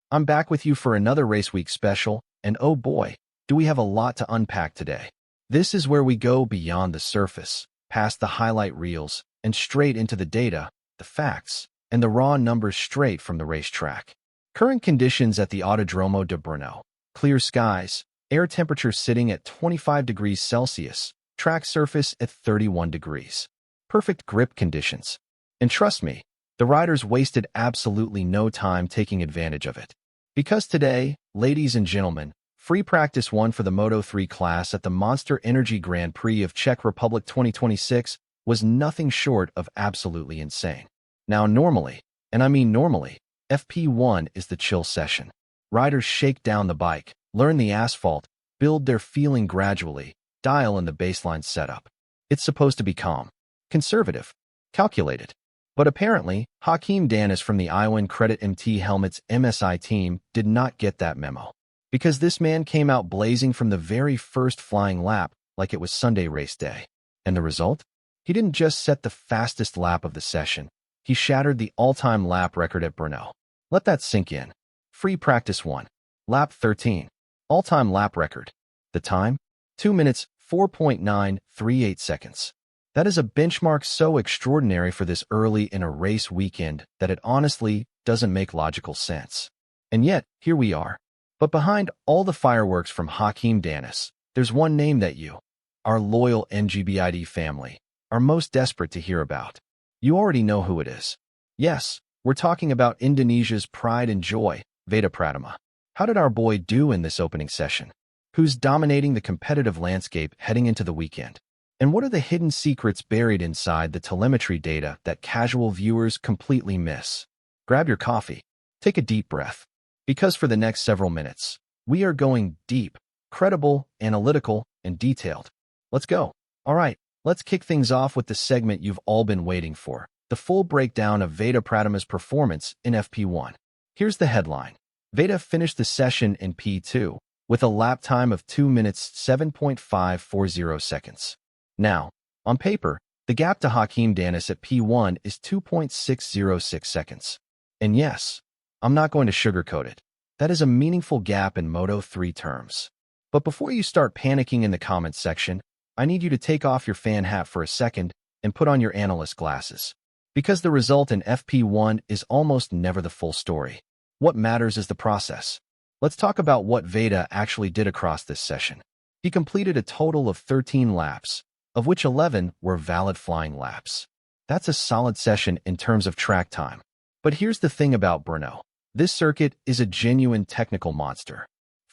I'm back with you for another Race Week special, and oh boy, do we have a lot to unpack today. This is where we go beyond the surface, past the highlight reels, and straight into the data, the facts, and the raw numbers straight from the racetrack. Current conditions at the Automotodrom Brno. Clear skies, air temperature sitting at 25 degrees Celsius, track surface at 31 degrees. Perfect grip conditions. And trust me, the riders wasted absolutely no time taking advantage of it. Because today, ladies and gentlemen, free practice 1 for the Moto3 class at the Monster Energy Grand Prix of Czech Republic 2026 was nothing short of absolutely insane. Now normally, and I mean normally, FP1 is the chill session. Riders shake down the bike, learn the asphalt, build their feeling gradually, dial in the baseline setup. It's supposed to be calm, conservative, calculated. But apparently, Hakim Danish from the Iowan Credit MT Helmets MSI team did not get that memo. Because this man came out blazing from the very first flying lap like it was Sunday race day. And the result? He didn't just set the fastest lap of the session. He shattered the all-time lap record at Brno. Let that sink in. Free practice 1. Lap 13. All-time lap record. The time? 2 minutes, 4.938 seconds. That is a benchmark so extraordinary for this early in a race weekend that it honestly doesn't make logical sense. And yet, here we are. But behind all the fireworks from Hakim Danish, there's one name that you, our loyal MGP ID family, are most desperate to hear about. You already know who it is. Yes, we're talking about Indonesia's pride and joy, Veda Pratama. How did our boy do in this opening session? Who's dominating the competitive landscape heading into the weekend? And what are the hidden secrets buried inside the telemetry data that casual viewers completely miss? Grab your coffee, take a deep breath, because for the next several minutes, we are going deep, credible, analytical, and detailed. Let's go. All right, let's kick things off with the segment you've all been waiting for, the full breakdown of Veda Pratama's performance in FP1. Here's the headline. Veda finished the session in P2 with a lap time of 2 minutes 7.540 seconds. Now, on paper, the gap to Hakim Danish at P1 is 2.606 seconds. And yes, I'm not going to sugarcoat it. That is a meaningful gap in Moto3 terms. But before you start panicking in the comments section, I need you to take off your fan hat for a second and put on your analyst glasses. Because the result in FP1 is almost never the full story. What matters is the process. Let's talk about what Veda actually did across this session. He completed a total of 13 laps, of which 11 were valid flying laps. That's a solid session in terms of track time. But here's the thing about Brno. This circuit is a genuine technical monster.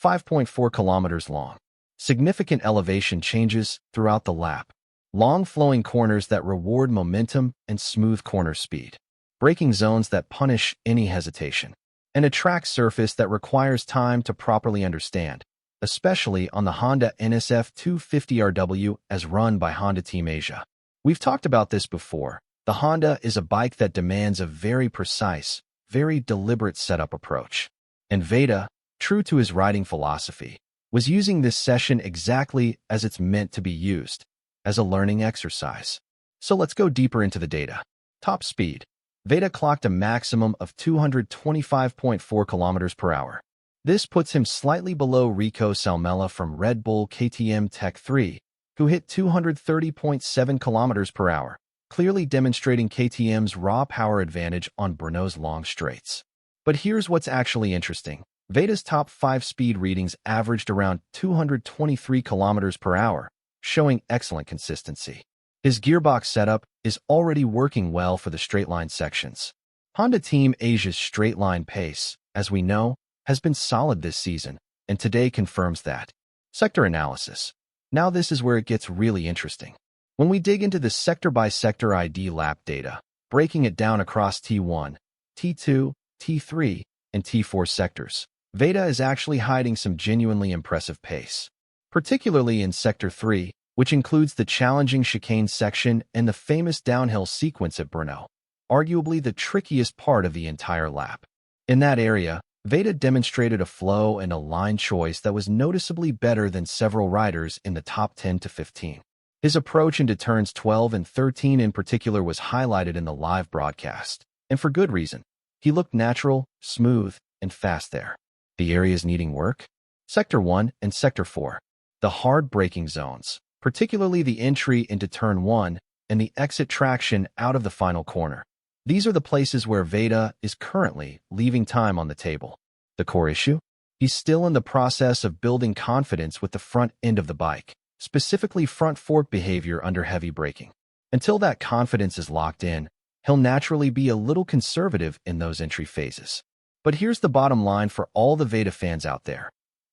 5.4 kilometers long. Significant elevation changes throughout the lap. Long flowing corners that reward momentum and smooth corner speed. Braking zones that punish any hesitation. And a track surface that requires time to properly understand, especially on the Honda NSF 250RW as run by Honda Team Asia. We've talked about this before. The Honda is a bike that demands a very precise, very deliberate setup approach. And Veda, true to his riding philosophy, was using this session exactly as it's meant to be used, as a learning exercise. So let's go deeper into the data. Top speed. Veda clocked a maximum of 225.4 kilometers per hour. This puts him slightly below Rico Salmela from Red Bull KTM Tech 3, who hit 230.7 kilometers per hour, clearly demonstrating KTM's raw power advantage on Brno's long straights. But here's what's actually interesting. Veda's top 5 speed readings averaged around 223 kilometers per hour, showing excellent consistency. His gearbox setup is already working well for the straight-line sections. Honda Team Asia's straight-line pace, as we know, has been solid this season, and today confirms that. Sector analysis. Now this is where it gets really interesting. When we dig into the sector-by-sector ID lap data, breaking it down across T1, T2, T3, and T4 sectors, Veda is actually hiding some genuinely impressive pace. Particularly in Sector 3, which includes the challenging chicane section and the famous downhill sequence at Brno, arguably the trickiest part of the entire lap. In that area, Veda demonstrated a flow and a line choice that was noticeably better than several riders in the top 10 to 15. His approach into turns 12 and 13 in particular was highlighted in the live broadcast, and for good reason. He looked natural, smooth, and fast there. The areas needing work? Sector 1 and Sector 4. The hard braking zones, particularly the entry into Turn 1 and the exit traction out of the final corner. These are the places where Veda is currently leaving time on the table. The core issue? He's still in the process of building confidence with the front end of the bike, specifically front fork behavior under heavy braking. Until that confidence is locked in, he'll naturally be a little conservative in those entry phases. But here's the bottom line for all the Veda fans out there.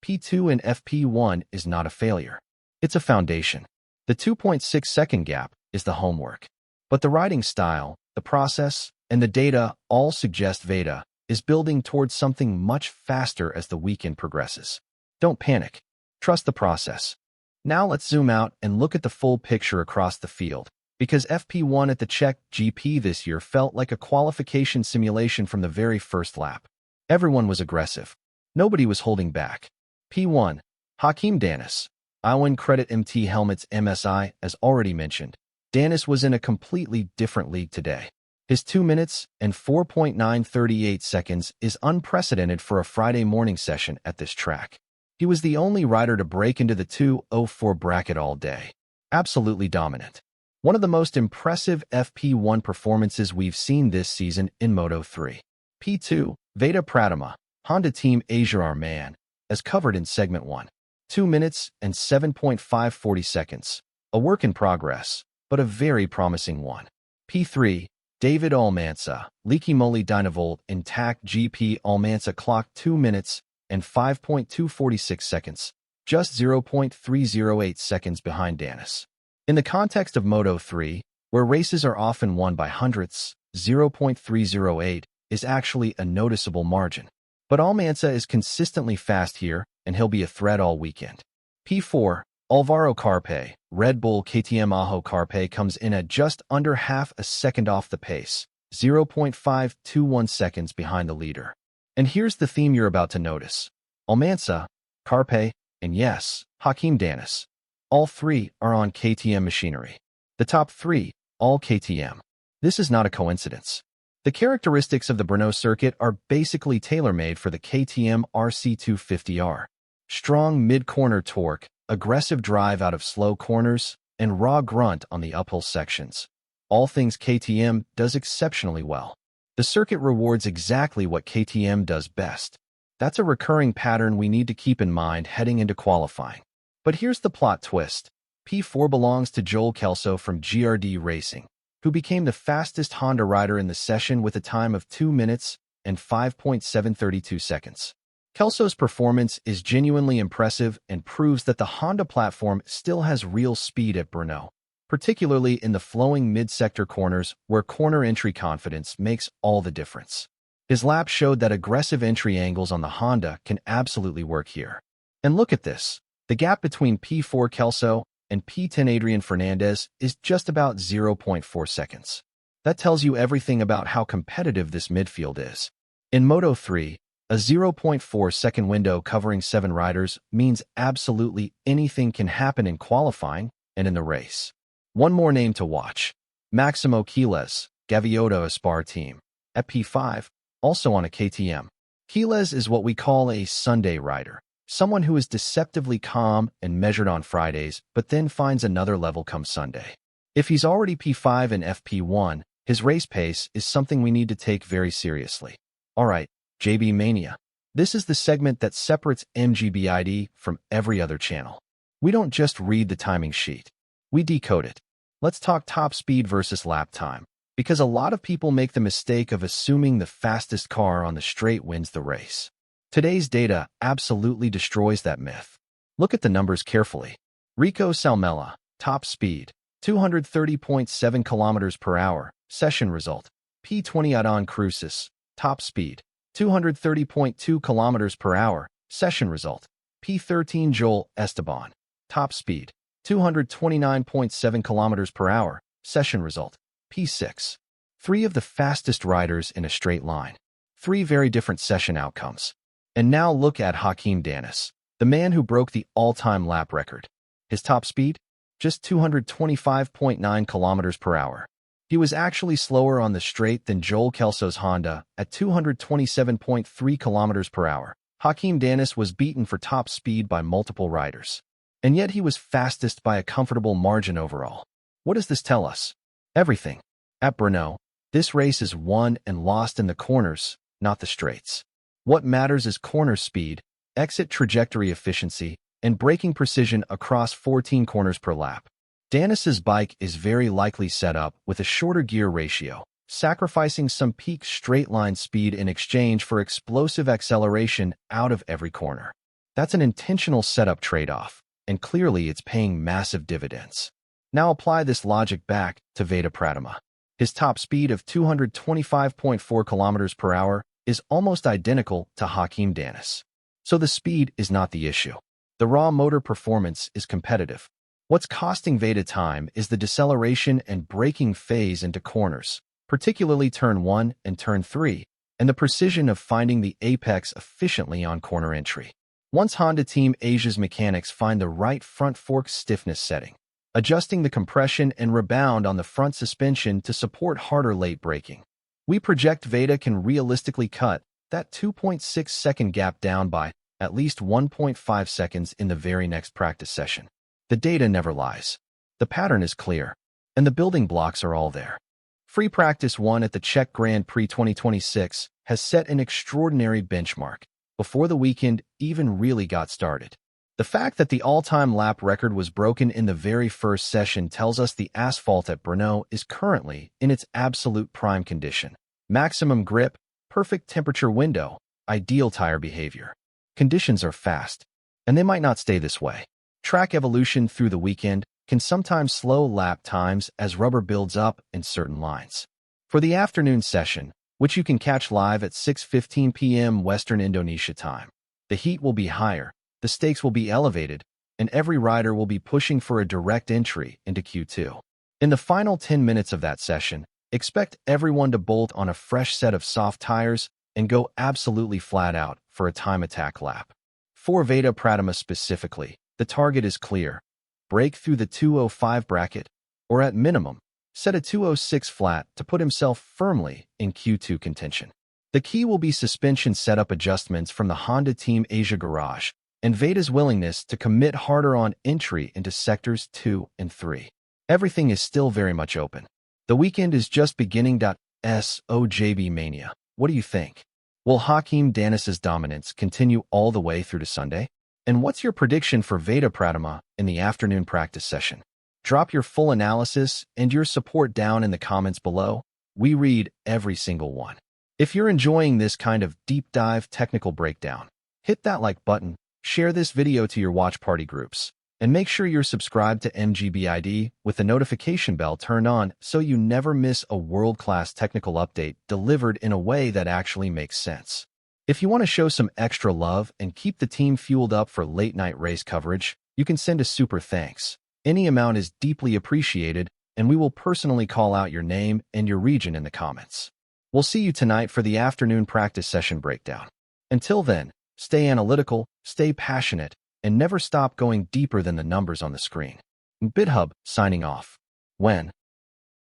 P2 and FP1 is not a failure. It's a foundation. The 2.6 second gap is the homework. But the riding style, the process, and the data all suggest Veda is building towards something much faster as the weekend progresses. Don't panic. Trust the process. Now let's zoom out and look at the full picture across the field, because FP1 at the Czech GP this year felt like a qualification simulation from the very first lap. Everyone was aggressive. Nobody was holding back. P1, Hakim Danish. I'll credit MT Helmet's MSI, as already mentioned. Danish was in a completely different league today. His 2 minutes and 4.938 seconds is unprecedented for a Friday morning session at this track. He was the only rider to break into the 2:04 bracket all day. Absolutely dominant. One of the most impressive FP1 performances we've seen this season in Moto3. P2, Veda Pratama, Honda Team Asia Arman, as covered in Segment 1. 2 minutes and 7.540 seconds. A work in progress, but a very promising one. P3, David Almansa, Leaky Moly Dynavolt Intact GP Almansa clocked 2 minutes and 5.246 seconds, just 0.308 seconds behind Danish. In the context of Moto3, where races are often won by hundredths, 0.308 is actually a noticeable margin. But Almansa is consistently fast here, and he'll be a threat all weekend. P4, Alvaro Carpe, Red Bull KTM Ajo Carpe comes in at just under half a second off the pace, 0.521 seconds behind the leader. And here's the theme you're about to notice. Almansa, Carpe, and yes, Hakim Danish. All three are on KTM machinery. The top three, all KTM. This is not a coincidence. The characteristics of the Brno circuit are basically tailor-made for the KTM RC250R. Strong mid-corner torque, aggressive drive out of slow corners, and raw grunt on the uphill sections. All things KTM does exceptionally well. The circuit rewards exactly what KTM does best. That's a recurring pattern we need to keep in mind heading into qualifying. But here's the plot twist. P4 belongs to Joel Kelso from GRD Racing, who became the fastest Honda rider in the session with a time of 2 minutes and 5.732 seconds. Kelso's performance is genuinely impressive and proves that the Honda platform still has real speed at Brno, particularly in the flowing mid-sector corners where corner entry confidence makes all the difference. His lap showed that aggressive entry angles on the Honda can absolutely work here. And look at this. The gap between P4 Kelso and P10 Adrian Fernandez is just about 0.4 seconds. That tells you everything about how competitive this midfield is. In Moto3, a 0.4 second window covering 7 riders means absolutely anything can happen in qualifying and in the race. One more name to watch. Maximo Quiles, Gaviota Aspar team. At P5, also on a KTM. Quiles is what we call a Sunday rider. Someone who is deceptively calm and measured on Fridays, but then finds another level come Sunday. If he's already P5 and FP1, his race pace is something we need to take very seriously. Alright, JB Mania. This is the segment that separates MGP ID from every other channel. We don't just read the timing sheet. We decode it. Let's talk top speed versus lap time, because a lot of people make the mistake of assuming the fastest car on the straight wins the race. Today's data absolutely destroys that myth. Look at the numbers carefully. Rico Salmela, top speed, 230.7 km per hour, session result. P20 Adon Crucis, top speed, 230.2 km per hour, session result. P13 Joel Esteban, top speed, 229.7 km per hour, session result. P6. 3 of the fastest riders in a straight line. 3 very different session outcomes. And now look at Hakim Danish, the man who broke the all-time lap record. His top speed? Just 225.9 km per hour. He was actually slower on the straight than Joel Kelso's Honda at 227.3 kilometers per hour. Hakim Danish was beaten for top speed by multiple riders, and yet he was fastest by a comfortable margin overall. What does this tell us? Everything. At Brno, this race is won and lost in the corners, not the straights. What matters is corner speed, exit trajectory efficiency, and braking precision across 14 corners per lap. Danish's bike is very likely set up with a shorter gear ratio, sacrificing some peak straight-line speed in exchange for explosive acceleration out of every corner. That's an intentional setup trade-off, and clearly it's paying massive dividends. Now apply this logic back to Veda Pratama. His top speed of 225.4 kilometers per hour is almost identical to Hakim Danish. So the speed is not the issue. The raw motor performance is competitive. What's costing Veda time is the deceleration and braking phase into corners, particularly turn 1 and turn 3, and the precision of finding the apex efficiently on corner entry. Once Honda Team Asia's mechanics find the right front fork stiffness setting, adjusting the compression and rebound on the front suspension to support harder late braking, we project Veda can realistically cut that 2.6-second gap down by at least 1.5 seconds in the very next practice session. The data never lies. The pattern is clear, and the building blocks are all there. Free Practice 1 at the Czech Grand Prix 2026 has set an extraordinary benchmark before the weekend even really got started. The fact that the all-time lap record was broken in the very first session tells us the asphalt at Brno is currently in its absolute prime condition. Maximum grip, perfect temperature window, ideal tire behavior. Conditions are fast, and they might not stay this way. Track evolution through the weekend can sometimes slow lap times as rubber builds up in certain lines. For the afternoon session, which you can catch live at 6:15 p.m. Western Indonesia time, the heat will be higher, the stakes will be elevated, and every rider will be pushing for a direct entry into Q2. In the final 10 minutes of that session, expect everyone to bolt on a fresh set of soft tires and go absolutely flat out for a time attack lap. For Veda Pratama specifically, the target is clear. Break through the 205 bracket, or at minimum, set a 206 flat to put himself firmly in Q2 contention. The key will be suspension setup adjustments from the Honda Team Asia garage, and Veda's willingness to commit harder on entry into sectors 2 and 3. Everything is still very much open. The weekend is just beginning. SOJB Mania. What do you think? Will Hakim Danish's dominance continue all the way through to Sunday? And what's your prediction for Veda Pratama in the afternoon practice session? Drop your full analysis and your support down in the comments below. We read every single one. If you're enjoying this kind of deep dive technical breakdown, hit that like button, share this video to your watch party groups, and make sure you're subscribed to MGP ID with the notification bell turned on so you never miss a world-class technical update delivered in a way that actually makes sense. If you want to show some extra love and keep the team fueled up for late-night race coverage, you can send a super thanks. Any amount is deeply appreciated, and we will personally call out your name and your region in the comments. We'll see you tonight for the afternoon practice session breakdown. Until then, stay analytical, stay passionate, and never stop going deeper than the numbers on the screen. BitHub, signing off. When